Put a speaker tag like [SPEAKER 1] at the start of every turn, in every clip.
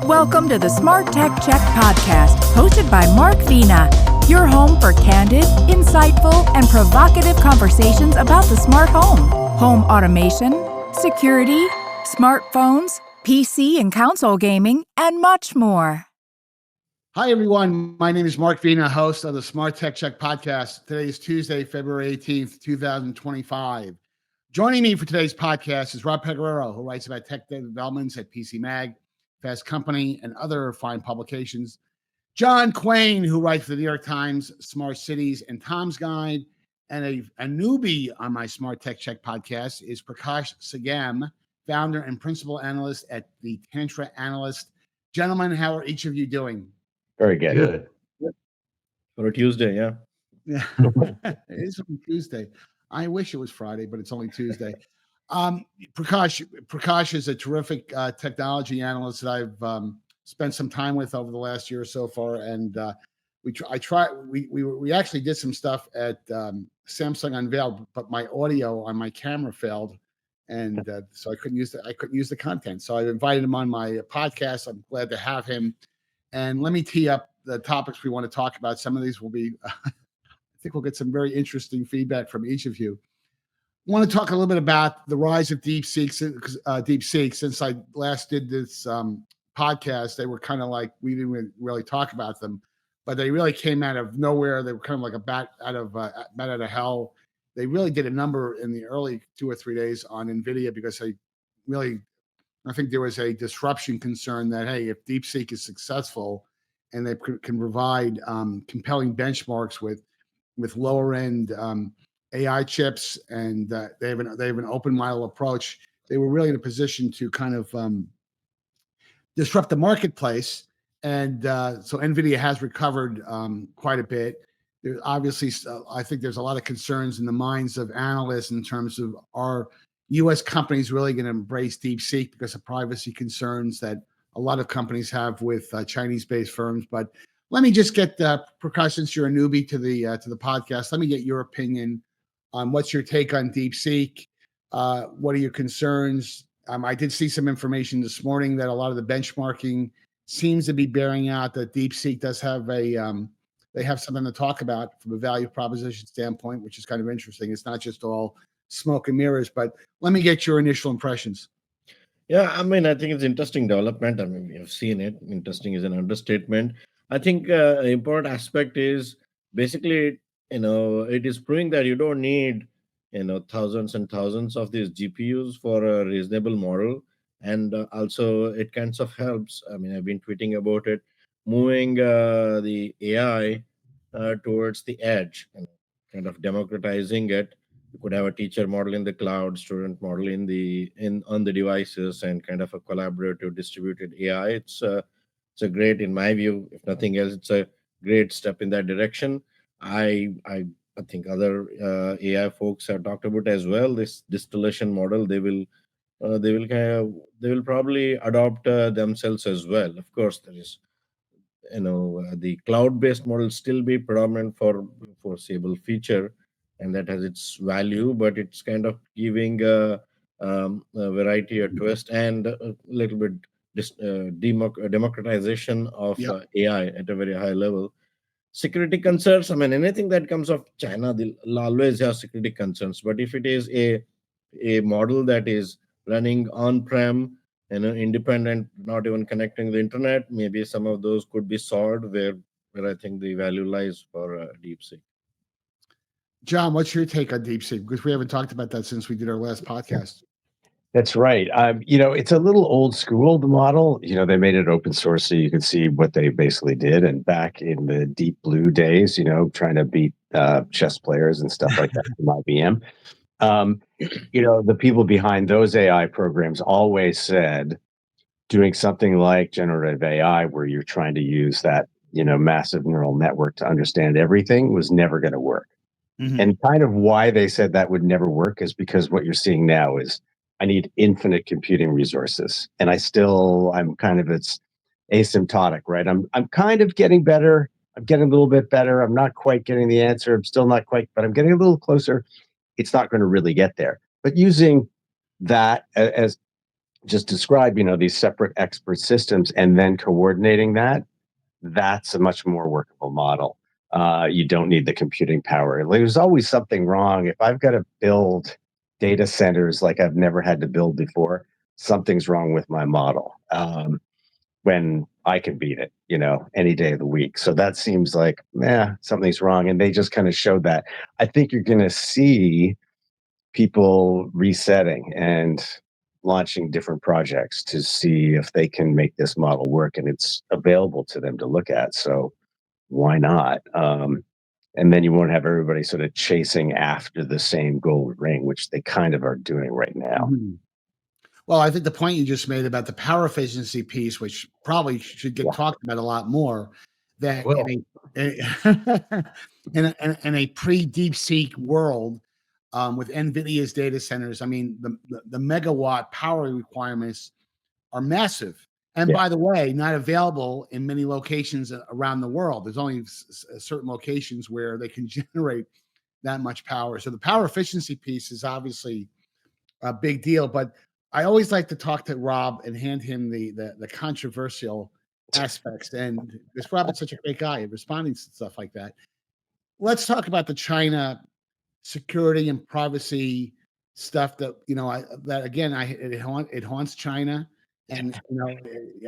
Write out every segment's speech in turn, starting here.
[SPEAKER 1] Welcome to the SmartTechCheck podcast, hosted by Mark Vina, your home for candid, insightful, and provocative conversations about the smart home automation, security, smartphones, PC and console gaming, and much more.
[SPEAKER 2] Hi, everyone. My name is Mark Vina, host of the SmartTechCheck podcast. Today is Tuesday, February 18th, 2025. Joining me for today's podcast is Rob Pegoraro, who writes about tech developments at PC Mag, Fast Company, and other fine publications. John Quain, who writes for the New York Times, Smart Cities, and Tom's Guide. And a newbie on my SmartTechCheck podcast is Prakash Sangam, founder and principal analyst at the Tantra Analyst. Gentlemen, how are each of you doing?
[SPEAKER 3] Very good.
[SPEAKER 4] For a Tuesday, yeah.
[SPEAKER 2] Yeah, it is only Tuesday. I wish it was Friday, but it's only Tuesday. Prakash is a terrific technology analyst that I've spent some time with over the last year or so far, and we actually did some stuff at Samsung Unveiled, but my audio on my camera failed, and so I couldn't use the content. So I've invited him on my podcast. I'm glad to have him. And let me tee up the topics we want to talk about. Some of these will be, I think we'll get some very interesting feedback from each of you. I want to talk a little bit about the rise of DeepSeek. Since I last did this podcast, they were kind of like, we didn't really talk about them, but they really came out of nowhere. They were kind of like a bat out of hell. They really did a number in the early 2 or 3 days on NVIDIA because I think there was a disruption concern that, hey, if DeepSeek is successful and they can provide compelling benchmarks with lower end AI chips, and they have an open model approach, they were really in a position to kind of disrupt the marketplace. And so NVIDIA has recovered quite a bit. There's obviously, I think there's a lot of concerns in the minds of analysts in terms of are U.S. companies really going to embrace DeepSeek because of privacy concerns that a lot of companies have with Chinese-based firms. But let me just get Prakash, since you're a newbie to the podcast, let me get your opinion on what's your take on DeepSeek. What are your concerns? I did see some information this morning that a lot of the benchmarking seems to be bearing out that DeepSeek does have they have something to talk about from a value proposition standpoint, which is kind of interesting. It's not just all smoke and mirrors, but let me get your initial impressions.
[SPEAKER 4] Yeah, I mean, I think it's interesting development. I mean, we have seen it. Interesting is an understatement. I think an important aspect is basically, it is proving that you don't need, thousands and thousands of these GPUs for a reasonable model. And also it kind of helps. I mean, I've been tweeting about it, moving the AI towards the edge and kind of democratizing it. You could have a teacher model in the cloud, student model on the devices, and kind of a collaborative distributed AI. It's a great, in my view, if nothing else, it's a great step in that direction. I think other AI folks have talked about as well. This distillation model, they will probably adopt themselves as well. Of course, there is the cloud-based model still be predominant for foreseeable future, and that has its value, but it's kind of giving a variety, a twist, and a little bit democratization of AI at a very high level. Security concerns, I mean, anything that comes of China, they'll always have security concerns. But if it is a model that is running on-prem, independent, not even connecting the internet, maybe some of those could be solved where I think the value lies for DeepSeek.
[SPEAKER 2] John, what's your take on DeepSeek? Because we haven't talked about that since we did our last podcast.
[SPEAKER 3] That's right. It's a little old school, the model. They made it open source so you could see what they basically did. And back in the deep blue days, trying to beat chess players and stuff like that from IBM. The people behind those AI programs always said doing something like generative AI, where you're trying to use that, massive neural network to understand everything, was never going to work. Mm-hmm. And kind of why they said that would never work is because what you're seeing now is I need infinite computing resources. And it's asymptotic, right? I'm kind of getting better. I'm getting a little bit better. I'm not quite getting the answer. I'm still not quite, but I'm getting a little closer. It's not going to really get there. But using that as just described, these separate expert systems and then coordinating that's a much more workable model. You don't need the computing power. There's always something wrong. If I've got to build data centers like I've never had to build before, something's wrong with my model. When I can beat it, any day of the week. So that seems like, something's wrong. And they just kind of showed that. I think you're going to see people resetting and launching different projects to see if they can make this model work, and it's available to them to look at. So why not? And then you won't have everybody sort of chasing after the same gold ring, which they kind of are doing right now.
[SPEAKER 2] Mhm. Well, I think the point you just made about the power efficiency piece, which probably should get talked about a lot more, that
[SPEAKER 3] Well,
[SPEAKER 2] in a pre-DeepSeek world, with NVIDIA's data centers, I mean, the megawatt power requirements are massive. And
[SPEAKER 3] Yeah.
[SPEAKER 2] by the way, not available in many locations around the world. There's only certain locations where they can generate that much power. So the power efficiency piece is obviously a big deal. But I always like to talk to Rob and hand him the controversial aspects. And this Rob is such a great guy at responding to stuff like that. Let's talk about the China security and privacy stuff that that again it haunts China, and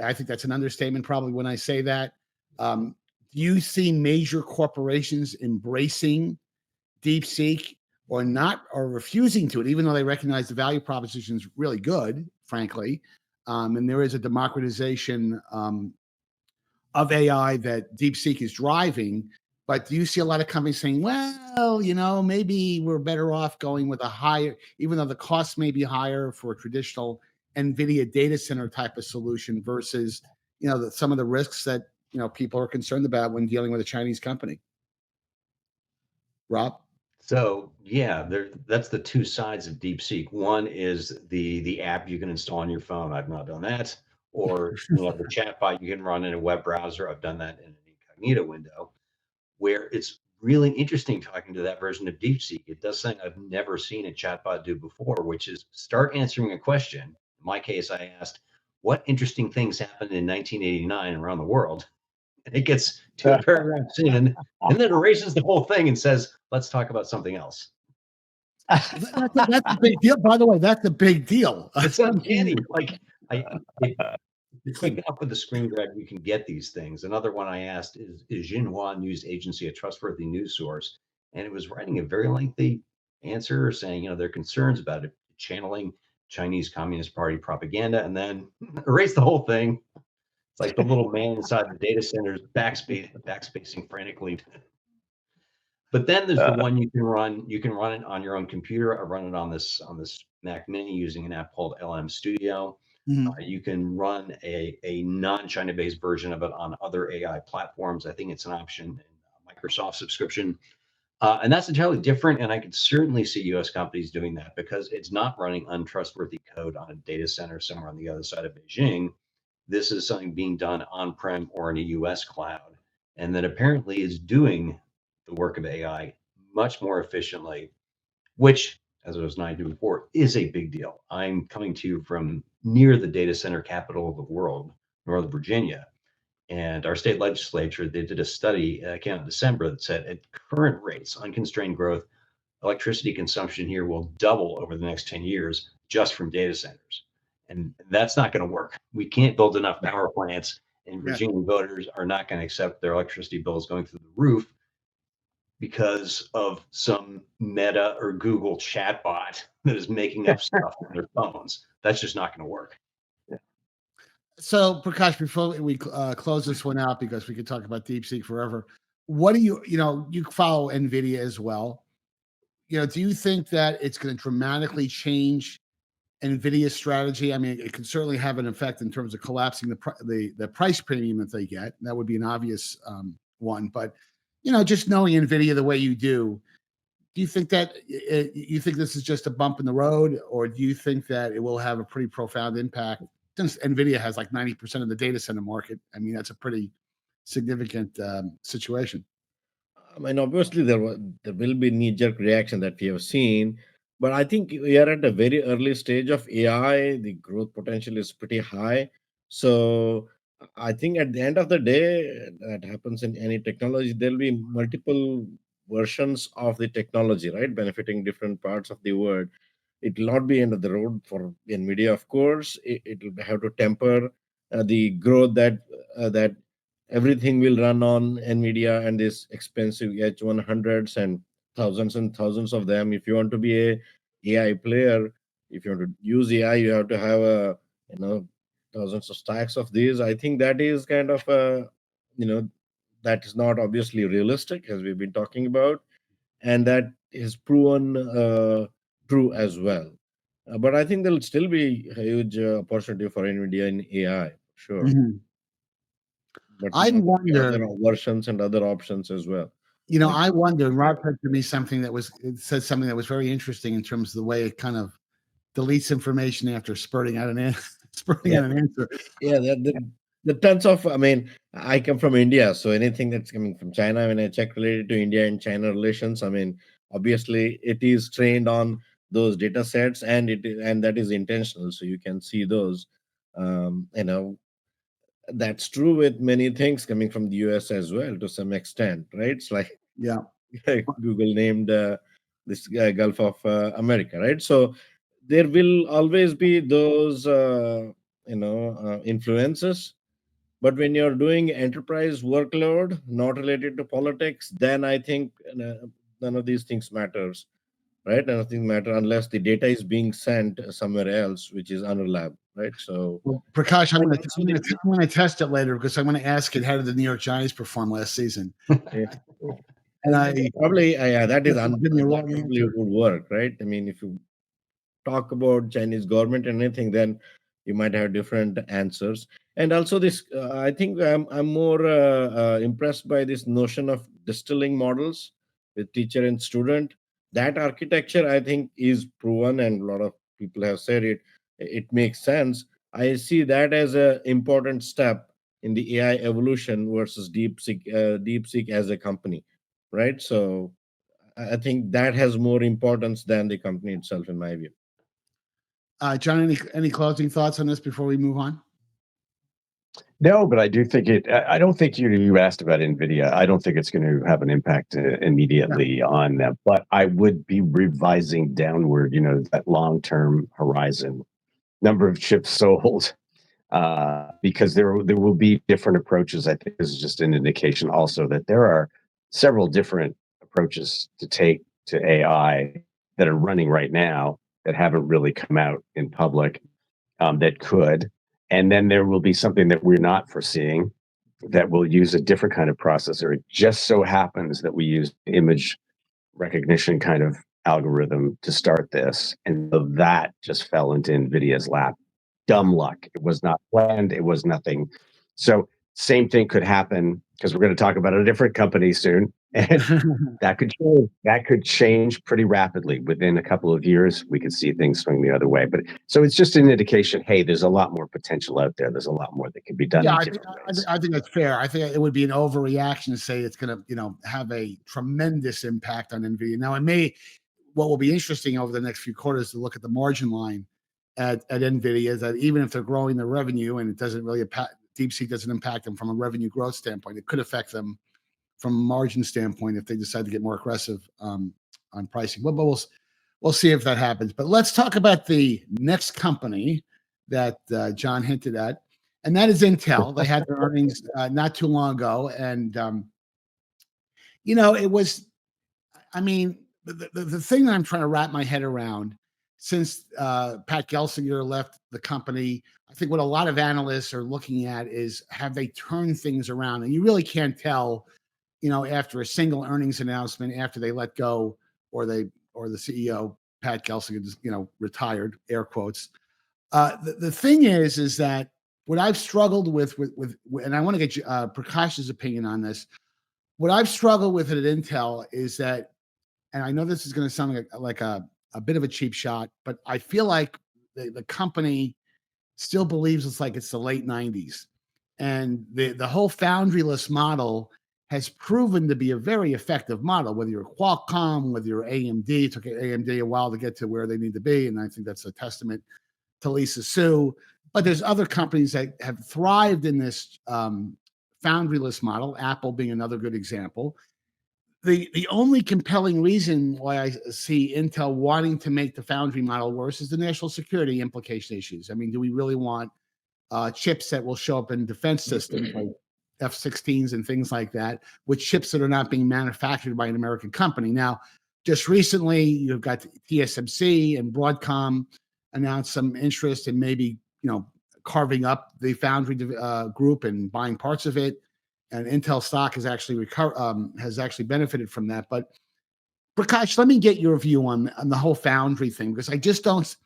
[SPEAKER 2] I think that's an understatement probably when I say that. Do you see major corporations embracing DeepSeek or not, or refusing to it, even though they recognize the value proposition is really good, frankly, and there is a democratization of AI that DeepSeek is driving? But do you see a lot of companies saying, well, maybe we're better off going with a higher, even though the cost may be higher for a traditional NVIDIA data center type of solution versus, some of the risks that, people are concerned about when dealing with a Chinese company? Rob?
[SPEAKER 5] So yeah, that's the two sides of DeepSeek. One is the app you can install on your phone. I've not done that. Or the chatbot you can run in a web browser. I've done that in an incognito window, where it's really interesting talking to that version of DeepSeek. It does something I've never seen a chatbot do before, which is start answering a question. In my case, I asked, what interesting things happened in 1989 around the world? And it gets two paragraphs in, and then it erases the whole thing and says, let's talk about something else.
[SPEAKER 2] That's a big deal. By the way, that's a big deal.
[SPEAKER 5] It's uncanny. Like, if quick enough with the screen grab, you can get these things. Another one I asked is Xinhua News Agency a trustworthy news source? And it was writing a very lengthy answer saying, their concerns about it channeling Chinese Communist Party propaganda, and then erase the whole thing. It's like the little man inside the data centers backspacing frantically. But then there's the one you can run. You can run it on your own computer. I run it on this Mac Mini using an app called LM Studio. You can run a non-China based version of it on other AI platforms. I think it's an option in Microsoft subscription. And that's entirely different. And I could certainly see US companies doing that because it's not running untrustworthy code on a data center somewhere on the other side of Beijing. This is something being done on-prem or in a US cloud. And that apparently is doing the work of AI much more efficiently, which, as I was doing before, is a big deal. I'm coming to you from near the data center capital of the world, Northern Virginia. And our state legislature, they did a study, came out in December, that said at current rates, unconstrained growth, electricity consumption here will double over the next 10 years just from data centers. And that's not going to work. We can't build enough power plants, and Virginia voters are not going to accept their electricity bills going through the roof because of some Meta or Google chatbot that is making up stuff on their phones. That's just not going to work.
[SPEAKER 2] So, Prakash, before we close this one out, because we could talk about DeepSeek forever, what do you follow NVIDIA as well? Do you think that it's going to dramatically change NVIDIA's strategy? I mean, it could certainly have an effect in terms of collapsing the price premium that they get. That would be an obvious one. But, just knowing NVIDIA the way you do you think that you think this is just a bump in the road, or do you think that it will have a pretty profound impact? Since NVIDIA has like 90% of the data center market, I mean, that's a pretty significant situation.
[SPEAKER 4] I mean, obviously there will be knee-jerk reaction that we have seen, But I think we are at a very early stage of AI. The growth potential is pretty high. So I think at the end of the day, that happens in any technology, there'll be multiple versions of the technology, right? Benefiting different parts of the world. It will not be end of the road for Nvidia, of course. It will have to temper the growth that everything will run on Nvidia and this expensive H100s and thousands of them. If you want to be a AI player, if you want to use AI, you have to have a you know thousands of stacks of these. I think that is kind of a you know that is not obviously realistic as we've been talking about, and that is proven true as well. But I think there'll still be a huge opportunity for Nvidia in AI, sure,
[SPEAKER 2] Mhm.
[SPEAKER 4] but
[SPEAKER 2] I
[SPEAKER 4] there will be
[SPEAKER 2] wonder,
[SPEAKER 4] other versions and other options as well. Like,
[SPEAKER 2] I wonder, and Rob said to me something it said something that was very interesting in terms of the way it kind of deletes information after spurting
[SPEAKER 4] yeah,
[SPEAKER 2] out an answer.
[SPEAKER 4] yeah, the tons of. I mean, I come from India, so anything that's coming from China, when I check related to India and China relations, I mean, obviously it is trained on those data sets, and that is intentional. So you can see those. Um, you know, that's true with many things coming from the US as well to some extent, right? It's like
[SPEAKER 2] Yeah.
[SPEAKER 4] Google named this Gulf of America, right? So there will always be those influences, but when you're doing enterprise workload not related to politics, then I think none of these things matters, right? Nothing matter unless the data is being sent somewhere else, which is unreliable, right? So
[SPEAKER 2] Well, Prakash,
[SPEAKER 4] and also the
[SPEAKER 2] I'm gonna test it later because I'm gonna ask it how did the New York Giants perform last season,
[SPEAKER 4] yeah,
[SPEAKER 2] and I
[SPEAKER 4] probably yeah,
[SPEAKER 2] give me a
[SPEAKER 4] that
[SPEAKER 2] wrong
[SPEAKER 4] probably
[SPEAKER 2] answer.
[SPEAKER 4] would work, right? I mean, if you talk about Chinese government and anything, then you might have different answers. And also, this I think I'm more impressed by this notion of distilling models with teacher and student. That architecture, I think, is proven, and a lot of people have said it. It makes sense. I see that as a important step in the AI evolution versus DeepSeek as a company, right? So I think that has more importance than the company itself, in my view.
[SPEAKER 2] John, any closing thoughts on this before we move on?
[SPEAKER 3] No, but I do think I don't think you asked about Nvidia. I don't think it's going to have an impact
[SPEAKER 2] Yeah.
[SPEAKER 3] immediately on them. But I would be revising downward. That long term horizon, number of chips sold, because there will be different approaches. I think this is just an indication also that there are several different approaches to take to AI that are running right now that haven't really come out in public, that could. And then there will be something that we're not foreseeing that will use a different kind of processor. It just so happens that we use image recognition kind of algorithm to start this. And so that just fell into NVIDIA's lap. Dumb luck. It was not planned. It was nothing. So same thing could happen because we're going to talk about a different company soon. And that could change. That could change pretty rapidly. Within a couple of years, we could see things swing the other way. But so it's just an indication. Hey, there's a lot more potential out there. There's a lot more that can be done
[SPEAKER 2] Yeah,
[SPEAKER 3] in
[SPEAKER 2] I think
[SPEAKER 3] different ways.
[SPEAKER 2] I think that's fair. I think it would be an overreaction to say it's going to, have a tremendous impact on Nvidia. Now, what will be interesting over the next few quarters to look at the margin line at Nvidia is that even if they're growing their revenue and it doesn't really impact DeepSeek doesn't impact them from a revenue growth standpoint, it could affect them from a margin standpoint if they decide to get more aggressive on pricing. But we'll see if that happens. But let's talk about the next company that John hinted at, and that is Intel. They had their earnings not too long ago, and it was. I mean, the thing that I'm trying to wrap my head around since Pat Gelsinger left the company, I think what a lot of analysts are looking at is have they turned things around, and you really can't tell after a single earnings announcement after they let go or the CEO Pat Gelsinger just retired, air quotes. The thing is that what I've struggled with, and I want to get Prakash's opinion on this. What I've struggled with at Intel is that, and I know this is going to sound like a bit of a cheap shot, but I feel like the company still believes it's like it's the late '90s, and the whole foundryless model has proven to be a very effective model, whether you're Qualcomm, whether you're AMD. It took AMD a while to get to where they need to be, and I think that's a testament to Lisa Su. But there's other companies that have thrived in this foundryless model, Apple being another good example. The only compelling reason why I see Intel wanting to make the foundry model worse is the national security implication issues. I mean, do we really want chips that will show up in defense systems like F-16s and things like that, with chips that are not being manufactured by an American company? Now, just recently, you've got TSMC and Broadcom announced some interest in maybe, carving up the foundry group and buying parts of it. And Intel stock has actually benefited from that. But Prakash, let me get your view on the whole foundry thing, because I just don't,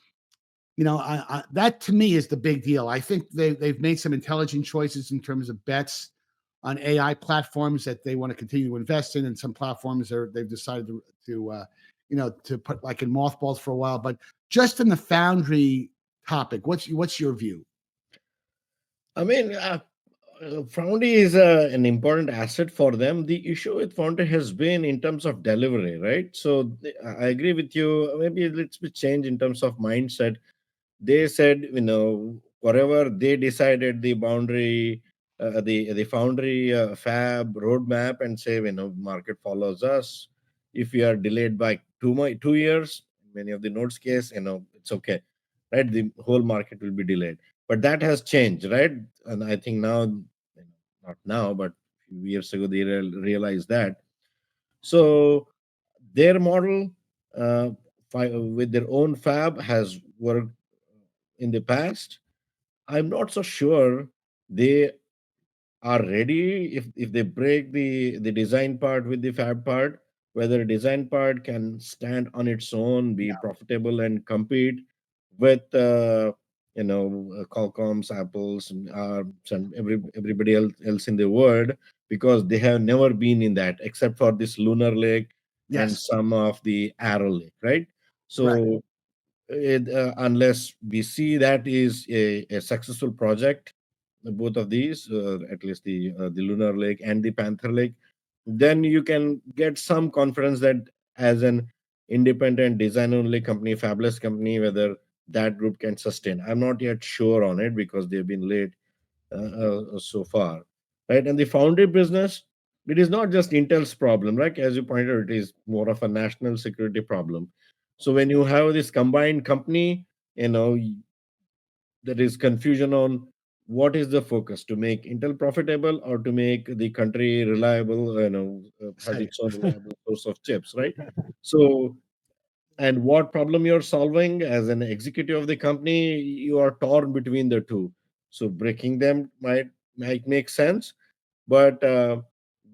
[SPEAKER 2] that to me is the big deal. I think they've made some intelligent choices in terms of bets on AI platforms that they want to continue to invest in, and some platforms they've decided to put like in mothballs for a while. But just in the foundry topic, what's your view?
[SPEAKER 4] I mean, foundry is an important asset for them. The issue with foundry has been in terms of delivery, right? So I agree with you. Maybe let's be change in terms of mindset. They said, whatever they decided the boundary, the foundry fab roadmap, and say, market follows us. If we are delayed by 2 years, many of the nodes case, it's okay, right? The whole market will be delayed. But that has changed, right? And I think now, not now, but a few years ago, they realized that. So their model with their own fab has worked in the past. I'm not so sure they are ready if they break the design part with the fab part, whether design part can stand on its own, be profitable, and compete with Qualcomm's, Apple's, and ARMs, and everybody else in the world, because they have never been in that except for this Lunar Lake and
[SPEAKER 2] Yes,
[SPEAKER 4] some of the Arrow Lake, right?
[SPEAKER 2] correct.
[SPEAKER 4] So unless we see that is a successful project, both of these, at least the Lunar Lake and the Panther Lake, then you can get some confidence that as an independent design only company, fabless company, whether that group can sustain. I'm not yet sure on it because they've been late so far, right? And the foundry business, it is not just Intel's problem, right? As you pointed out, it is more of a national security problem. So when you have this combined company, there is confusion on what is the focus, to make Intel profitable or to make the country reliable, has
[SPEAKER 2] Say
[SPEAKER 4] its own reliable source of chips, right? So, and what problem you're solving as an executive of the company, you are torn between the two. So breaking them might make sense, but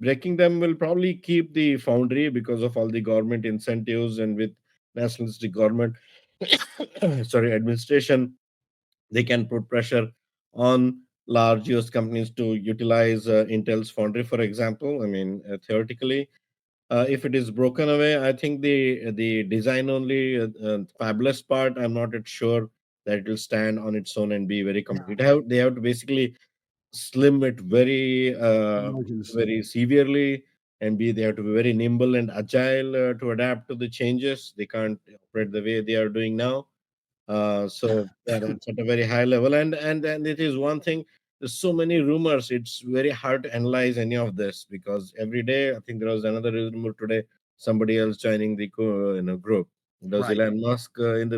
[SPEAKER 4] breaking them will probably keep the foundry because of all the government incentives, and with nationalistic government sorry, administration, they can put pressure on large US companies to utilize Intel's foundry, for example. I mean, theoretically, if it is broken away, I think the design only fabless part, I'm not yet sure that it will stand on its own and be very competitive. They have to basically slim it
[SPEAKER 2] margins.
[SPEAKER 4] very severely, and they have to be very nimble and agile to adapt to the changes. They can't operate the way they are doing now. So that's at a very high level, and it is one thing. There's so many rumors. It's very hard to analyze any of this because every day, I think there was another rumor today. Somebody else joining the group. It was
[SPEAKER 2] Right.
[SPEAKER 4] Elon Musk in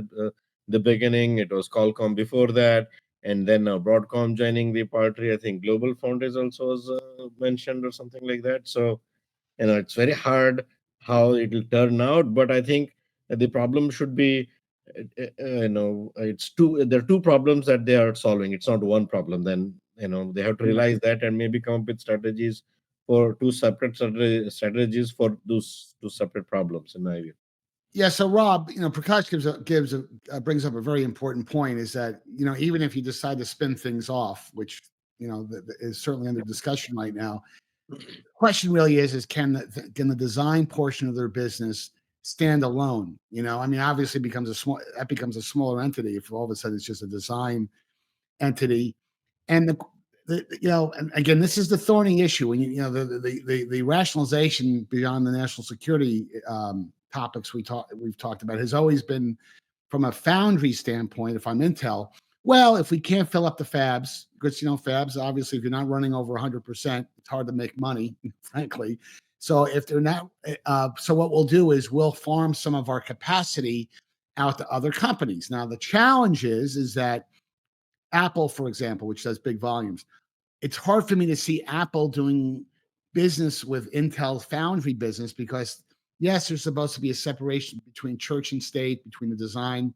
[SPEAKER 4] the beginning. It was Qualcomm before that, and then Broadcom joining the party. I think Global Foundries also was mentioned or something like that. So it's very hard how it will turn out, but I think the problem should be it's two there are two problems that they are solving. It's not one problem. Then they have to realize that and maybe come up with strategies for two separate strategies for those two separate problems, in my view.
[SPEAKER 2] Yeah. So Rob, Prakash brings up a very important point, is that, even if you decide to spin things off, which, is certainly under discussion right now, question really is can the design portion of their business stand alone? I mean, obviously becomes a smaller entity if all of a sudden it's just a design entity. And And again, this is the thorny issue when the rationalization beyond the national security topics we've talked about has always been from a foundry standpoint. If I'm Intel, well, if we can't fill up the fabs, because fabs obviously, if you're not running over 100%, it's hard to make money, frankly. So if they're not, so what we'll do is we'll farm some of our capacity out to other companies. Now the challenge is that Apple, for example, which does big volumes, it's hard for me to see Apple doing business with Intel's foundry business because, yes, there's supposed to be a separation between church and state, between the design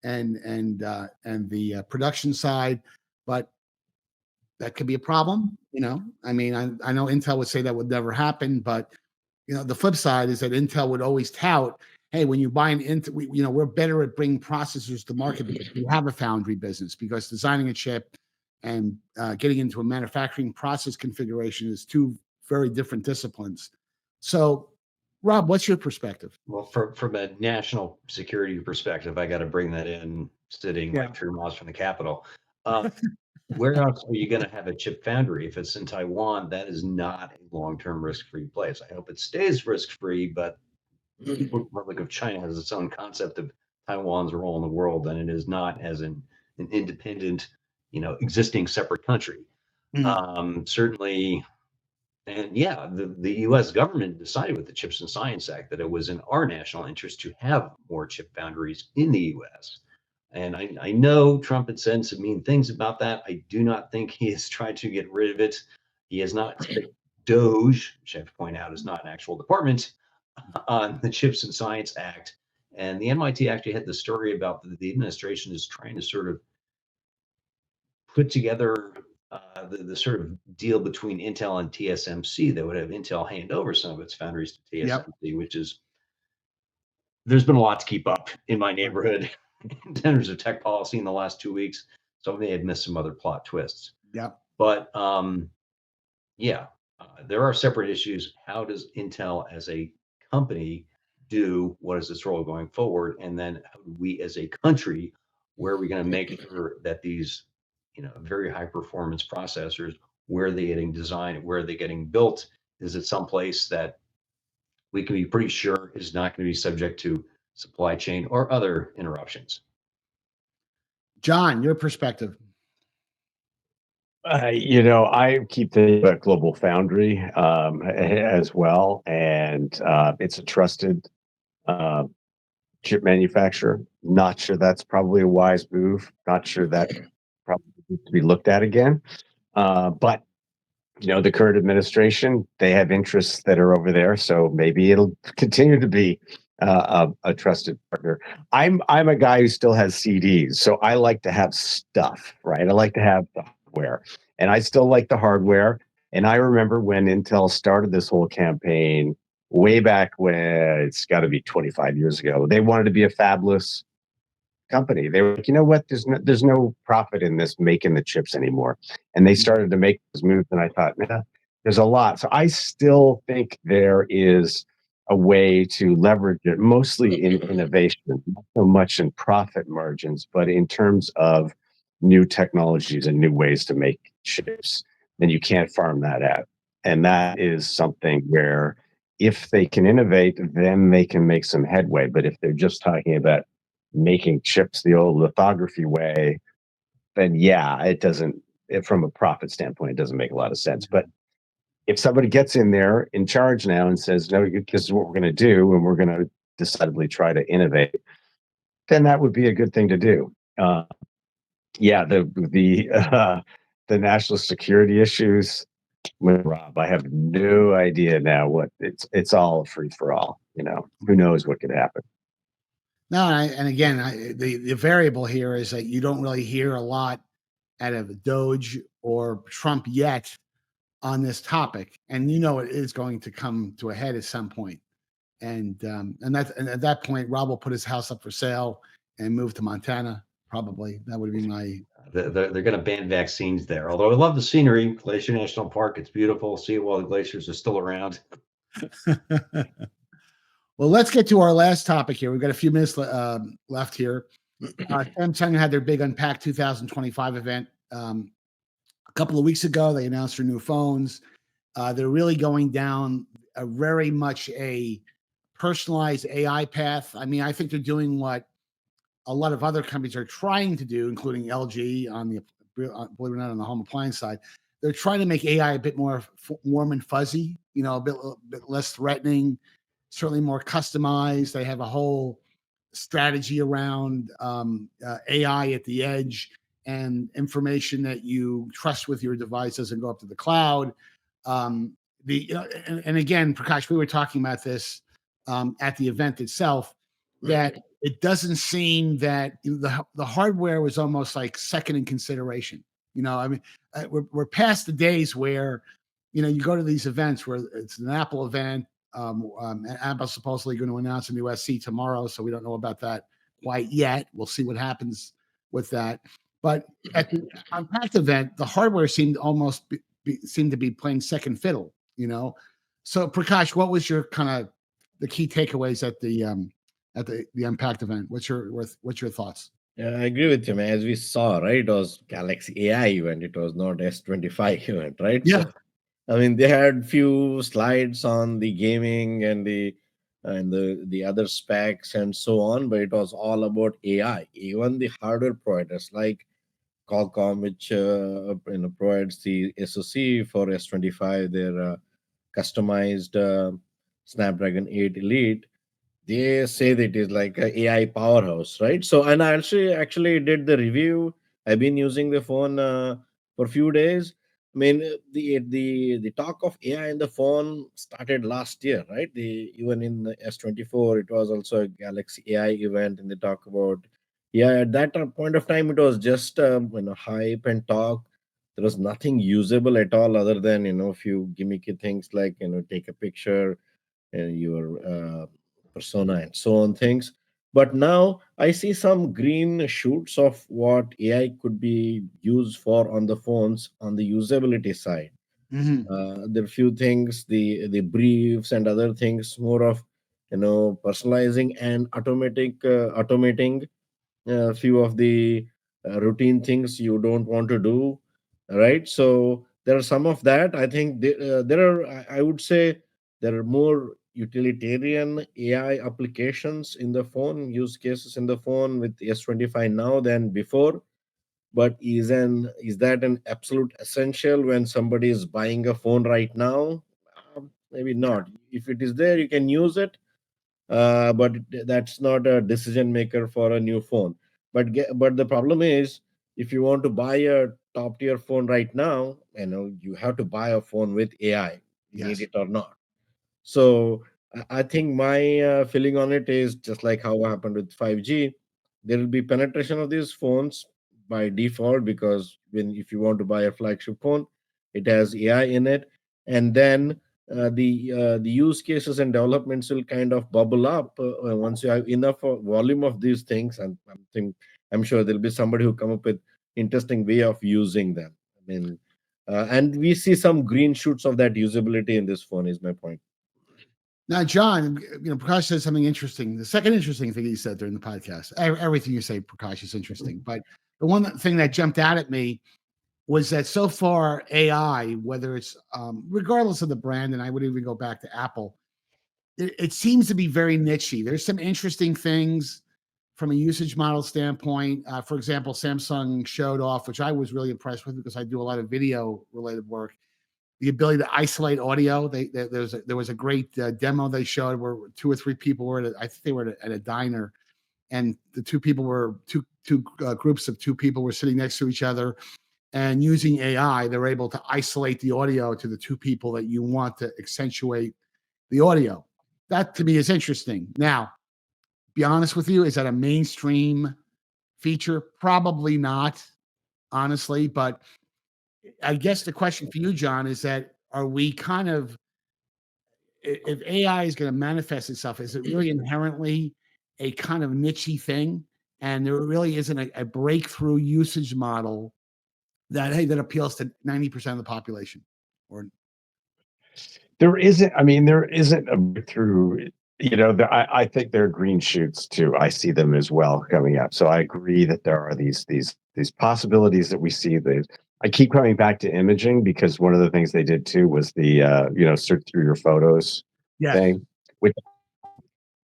[SPEAKER 2] and the production side, but that could be a problem. I mean, I know Intel would say that would never happen, but the flip side is that Intel would always tout, hey, when you buy an Intel, we're better at bringing processors to market because we have a foundry business, because designing a chip and getting into a manufacturing process configuration is two very different disciplines. So, Rob, what's your perspective?
[SPEAKER 5] Well, from a national security perspective, I got to bring that in, sitting like 3 miles from the Capitol. Where else are you going to have a chip foundry? If it's in Taiwan, that is not a long-term risk-free place. I hope it stays risk-free, but the Republic of China has its own concept of Taiwan's role in the world, and it is not as an independent, existing separate country. Certainly, and the U.S. government decided with the Chips and Science Act that it was in our national interest to have more chip foundries in the U.S. And I know Trump had said some mean things about that. I do not think he has tried to get rid of it. He has not Doge, which I have to point out is not an actual department, on the Chips and Science Act. And the MIT actually had the story about the administration is trying to sort of put together the sort of deal between Intel and TSMC that would have Intel hand over some of its foundries to TSMC, which is, there's been a lot to keep up in my neighborhood in terms of tech policy in the last 2 weeks. So I may have missed some other plot twists. But there are separate issues. How does Intel as a company do? What is its role going forward? And then how do we as a country, where are we going to make sure that these, very high performance processors, where are they getting designed? Where are they getting built? Is it someplace that we can be pretty sure is not going to be subject to supply chain or other interruptions?
[SPEAKER 2] John, your perspective.
[SPEAKER 3] I keep thinking about Global Foundry as well, and it's a trusted chip manufacturer. Not sure that's probably a wise move. Not sure that probably needs to be looked at again. But the current administration, they have interests that are over there, so maybe it'll continue to be a trusted partner. I'm a guy who still has CDs, so I like to have stuff, right? I like to have the hardware, and I still like the hardware. And I remember when Intel started this whole campaign way back when, it's got to be 25 years ago. They wanted to be a fabless company. They were like, you know what? There's no profit in this making the chips anymore. And they started to make those moves. And I thought, nah, there's a lot. So I still think there is a way to leverage it, mostly in innovation, not so much in profit margins, but in terms of new technologies and new ways to make chips. Then you can't farm that out. And that is something where if they can innovate, then they can make some headway. But if they're just talking about making chips the old lithography way, then it doesn't, from a profit standpoint, it doesn't make a lot of sense. But if somebody gets in there in charge now and says, no, this is what we're going to do, and we're going to decidedly try to innovate, then that would be a good thing to do. The national security issues with Rob, I have no idea now what it's all free for all. Who knows what could happen.
[SPEAKER 2] No, and again, the variable here is that you don't really hear a lot out of Doge or Trump yet on this topic, and it is going to come to a head at some point. And at that point, Rob will put his house up for sale and move to Montana. Probably that would be my.
[SPEAKER 5] They're going to ban vaccines there. Although I love the scenery, Glacier National Park. It's beautiful. See it while the glaciers are still around.
[SPEAKER 2] Well, let's get to our last topic here. We've got a few minutes left here. Samsung had their big Unpacked 2025 event a couple of weeks ago, they announced their new phones. They're really going down a very much a personalized AI path. I mean, I think they're doing what a lot of other companies are trying to do, including LG on the believe it or not on the home appliance side. They're trying to make AI a bit more warm and fuzzy, a bit less threatening, certainly more customized. They have a whole strategy around AI at the edge and information that you trust with your device doesn't go up to the cloud. And again, Prakash, we were talking about this at the event itself, that it doesn't seem that the hardware was almost like second in consideration. I mean, we're past the days where, you go to these events where it's an Apple event. Apple's supposedly going to announce a new SE tomorrow, so we don't know about that quite yet. We'll see what happens with that. But at the Unpacked event, the hardware seemed almost seemed to be playing second fiddle. So Prakash, what was your kind of the key takeaways at the Unpacked event? What's your thoughts?
[SPEAKER 4] Yeah, I agree with you, man. As we saw, right, it was Galaxy AI event. It was not S25 event, right?
[SPEAKER 2] Yeah.
[SPEAKER 4] So, I mean, they had few slides on the gaming and the other specs and so on, but it was all about AI. Even the hardware providers like Qualcomm, which provides the SoC for S25, their customized Snapdragon 8 Elite, they say that it is like a AI powerhouse, right? So, and I actually did the review. I've been using the phone for a few days. I mean, the talk of AI in the phone started last year, right? Even in the S24, it was also a Galaxy AI event, and they talk about, yeah, at that point of time, it was just hype and talk. There was nothing usable at all other than a few gimmicky things like take a picture and your persona and so on things. But now I see some green shoots of what AI could be used for on the phones on the usability side.
[SPEAKER 2] Mm-hmm.
[SPEAKER 4] There are few things, the briefs and other things, more of personalizing and automating a few of the routine things you don't want to do, right? So there are some of that. I think there are, I would say, there are more utilitarian AI applications in the phone, use cases in the phone with S25 now than before. But is that an absolute essential when somebody is buying a phone right now? Maybe not. If it is there, you can use it, but that's not a decision maker for a new phone. But the problem is, if you want to buy a top tier phone right now, you have to buy a phone with AI, need
[SPEAKER 2] Yes.
[SPEAKER 4] it or not. So I think my feeling on it is just like how happened with 5G. There will be penetration of these phones by default, because when if you want to buy a flagship phone, it has AI in it, and then the use cases and developments will kind of bubble up once you have enough volume of these things. And I'm sure there'll be somebody who come up with interesting way of using them. I mean, and we see some green shoots of that usability in this phone. Is my point.
[SPEAKER 2] Now, John, Prakash said something interesting. The second interesting thing he said during the podcast, everything you say, Prakash, is interesting. But the one thing that jumped out at me was that so far AI, whether it's regardless of the brand, and I would even go back to Apple, it seems to be very nichey. There's some interesting things from a usage model standpoint. For example, Samsung showed off, which I was really impressed with because I do a lot of video related work, the ability to isolate audio. There was a great demo they showed where two or three people were I think they were at a diner, and the two people were two groups of two people were sitting next to each other, and using AI, they're able to isolate the audio to the two people that you want to accentuate the audio. That to me is interesting. Now, be honest with you, is that a mainstream feature? Probably not, honestly, but I guess the question for you, John, is that are we kind of, if AI is going to manifest itself, is it really inherently a kind of nichey thing? And there really isn't a breakthrough usage model that, hey, that appeals to 90% of the population? Or
[SPEAKER 3] There isn't. I mean, there isn't a breakthrough I think there are green shoots too. I see them as well coming up. So I agree that there are these possibilities that we see. I keep coming back to imaging because one of the things they did too was the search through your photos
[SPEAKER 2] Yes.
[SPEAKER 3] thing, which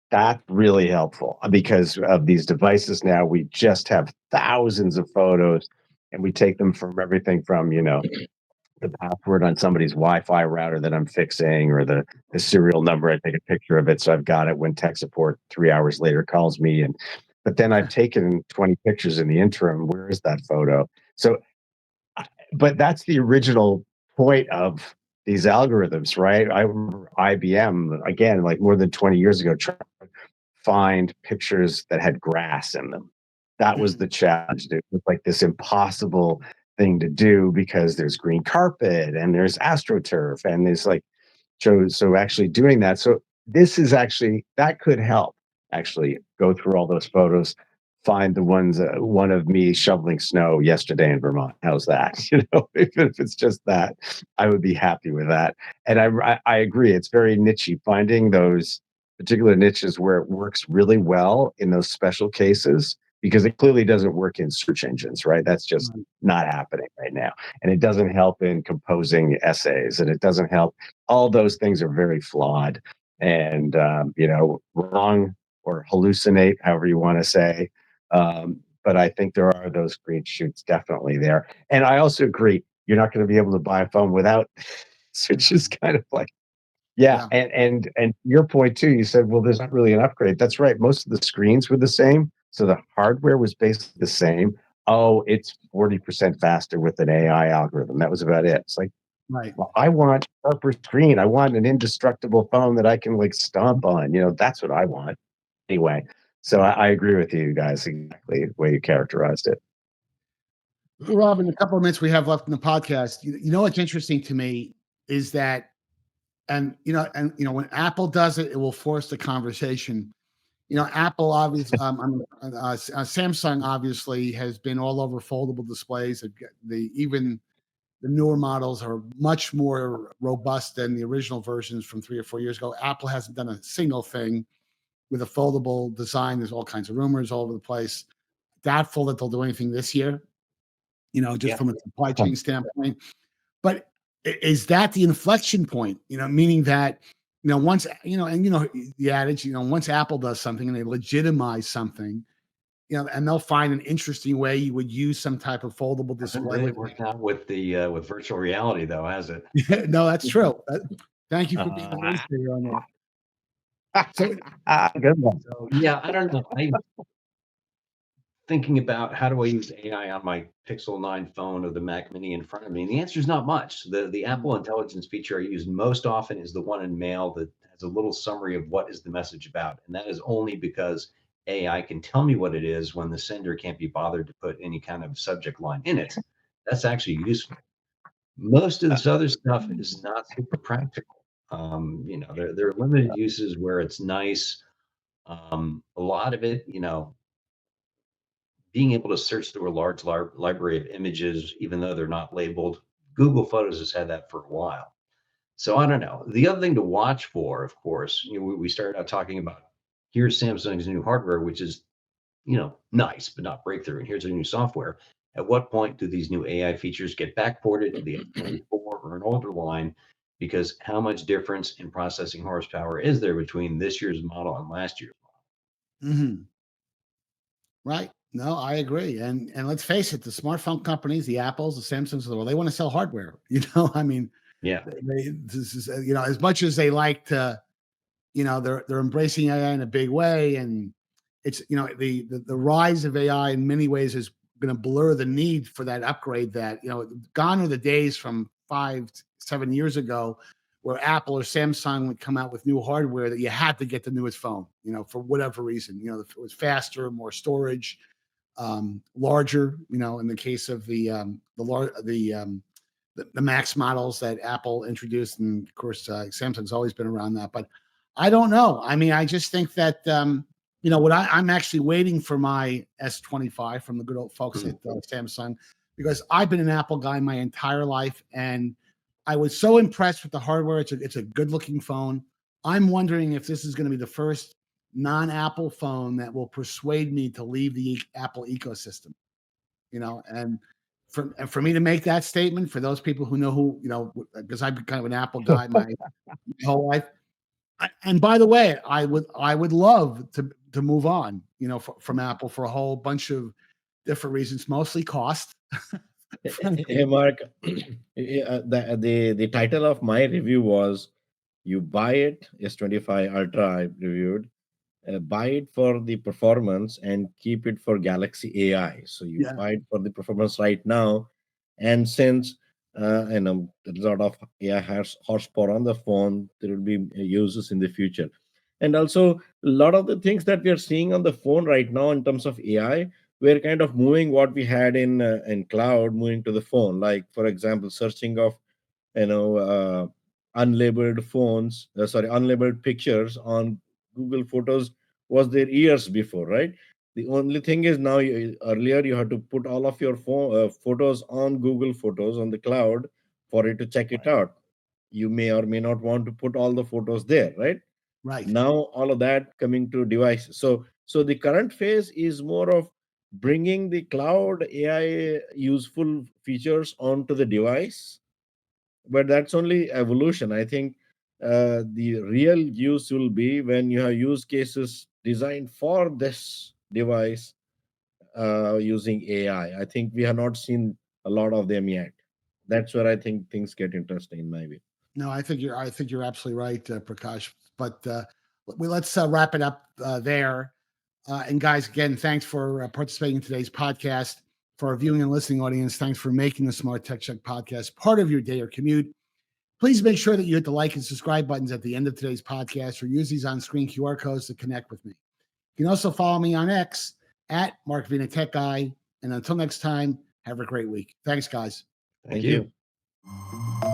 [SPEAKER 3] that's really helpful because of these devices now. We just have thousands of photos, and we take them from everything from the password on somebody's Wi-Fi router that I'm fixing, or the serial number. I take a picture of it, so I've got it when tech support 3 hours later calls me. But then I've taken 20 pictures in the interim. Where is that photo? So, but that's the original point of these algorithms, right? I remember IBM again, like more than 20 years ago, trying to find pictures that had grass in them. That was the challenge. It was like this impossible thing to do because there's green carpet and there's astroturf and there's like so actually doing that. So this is actually that could help actually go through all those photos, find the ones one of me shoveling snow yesterday in Vermont. How's that? Even if it's just that, I would be happy with that. And I agree. It's very nichey. Finding those particular niches where it works really well in those special cases, because it clearly doesn't work in search engines, right? That's just not happening right now. And it doesn't help in composing essays, and it doesn't help. All those things are very flawed and, wrong or hallucinate, however you want to say. But I think there are those green shoots definitely there. And I also agree, you're not going to be able to buy a phone without, which is kind of like, yeah. And your point too, you said, well, there's not really an upgrade. That's right. Most of the screens were the same. So the hardware was basically the same. Oh, it's 40% faster with an AI algorithm. That was about it. It's like,
[SPEAKER 2] Right.
[SPEAKER 3] well, I want a sharper screen. I want an indestructible phone that I can like stomp on. That's what I want. Anyway, so I agree with you guys exactly the way you characterized it.
[SPEAKER 2] Rob, in a couple of minutes we have left in the podcast, you know what's interesting to me is that, and when Apple does it, it will force the conversation. Apple obviously, Samsung obviously has been all over foldable displays. Even the newer models are much more robust than the original versions from 3 or 4 years ago. Apple hasn't done a single thing with a foldable design. There's all kinds of rumors all over the place. Doubtful that they'll do anything this year, just from a supply chain standpoint. But is that the inflection point? Meaning that, once, the adage, once Apple does something and they legitimize something, and they'll find an interesting way you would use some type of foldable display.
[SPEAKER 5] Hasn't really worked out with with virtual reality, though, has it?
[SPEAKER 2] No, that's true. Thank you for being a nayssayer on that. So,
[SPEAKER 3] good one.
[SPEAKER 5] So yeah, I don't know. I'm thinking about how do I use AI on my Pixel 9 phone or the Mac Mini in front of me, and the answer is not much. The Apple Intelligence feature I use most often is the one in Mail that has a little summary of what is the message about, and that is only because AI can tell me what it is when the sender can't be bothered to put any kind of subject line in it. That's actually useful. Most of this other stuff is not super practical. There are limited uses where it's nice. A lot of it, being able to search through a large library of images, even though they're not labeled. Google Photos has had that for a while. So I don't know. The other thing to watch for, of course, we started out talking about here's Samsung's new hardware, which is, nice, but not breakthrough. And here's their new software. At what point do these new AI features get backported to the S24 or an older line? Because how much difference in processing horsepower is there between this year's model and last year's model?
[SPEAKER 2] Mm-hmm. Right. No, I agree. And let's face it, the smartphone companies, the Apples, the Samsungs of the world, they want to sell hardware. I mean,
[SPEAKER 5] Yeah.
[SPEAKER 2] This is, as much as they like to, they're embracing AI in a big way, and it's, the rise of AI in many ways is going to blur the need for that upgrade. That gone are the days from 5-7 years ago where Apple or Samsung would come out with new hardware that you had to get the newest phone, for whatever reason. It was faster, more storage, larger. In the case of the Max models that Apple introduced, and of course Samsung's always been around that. But I don't know. I mean, I just think that what I'm actually waiting for my S25 from the good old folks at Samsung, because I've been an Apple guy my entire life, and I was so impressed with the hardware. It's a good looking phone. I'm wondering if this is going to be the first non-Apple phone that will persuade me to leave the Apple ecosystem. And for me to make that statement, for those people who know who, because I've been kind of an Apple guy my whole life. And by the way, I would love to move on, from Apple for a whole bunch of different reasons, mostly cost.
[SPEAKER 4] Hey, Mark, the title of my review was "You Buy It S25 Ultra." I reviewed. Buy it for the performance and keep it for Galaxy AI. So you
[SPEAKER 2] Yeah.
[SPEAKER 4] buy it for the performance right now, and since there's a lot of AI has horsepower on the phone, there will be uses in the future. And also, a lot of the things that we are seeing on the phone right now in terms of AI, we're kind of moving what we had in cloud, moving to the phone. Like for example, searching of you know uh, unlabeled unlabeled pictures on Google Photos was there years before, right? The only thing is now, earlier you had to put all of your photos on Google Photos on the cloud for it to check it out. You may or may not want to put all the photos there, right?
[SPEAKER 2] Right.
[SPEAKER 4] Now all of that coming to devices. So the current phase is more of bringing the cloud AI useful features onto the device, but that's only evolution. I think the real use will be when you have use cases designed for this device using AI. I think we have not seen a lot of them yet. That's where I think things get interesting in my view.
[SPEAKER 2] No, I think you're absolutely right, Prakash. But let's wrap it up there. And guys, again, thanks for participating in today's podcast. For our viewing and listening audience, thanks for making the Smart Tech Check podcast part of your day or commute. Please make sure that you hit the like and subscribe buttons at the end of today's podcast, or use these on-screen QR codes to connect with me. You can also follow me on X at Mark Vina Tech Guy. And until next time, have a great week. Thanks, guys.
[SPEAKER 5] Thank
[SPEAKER 4] you.
[SPEAKER 5] you.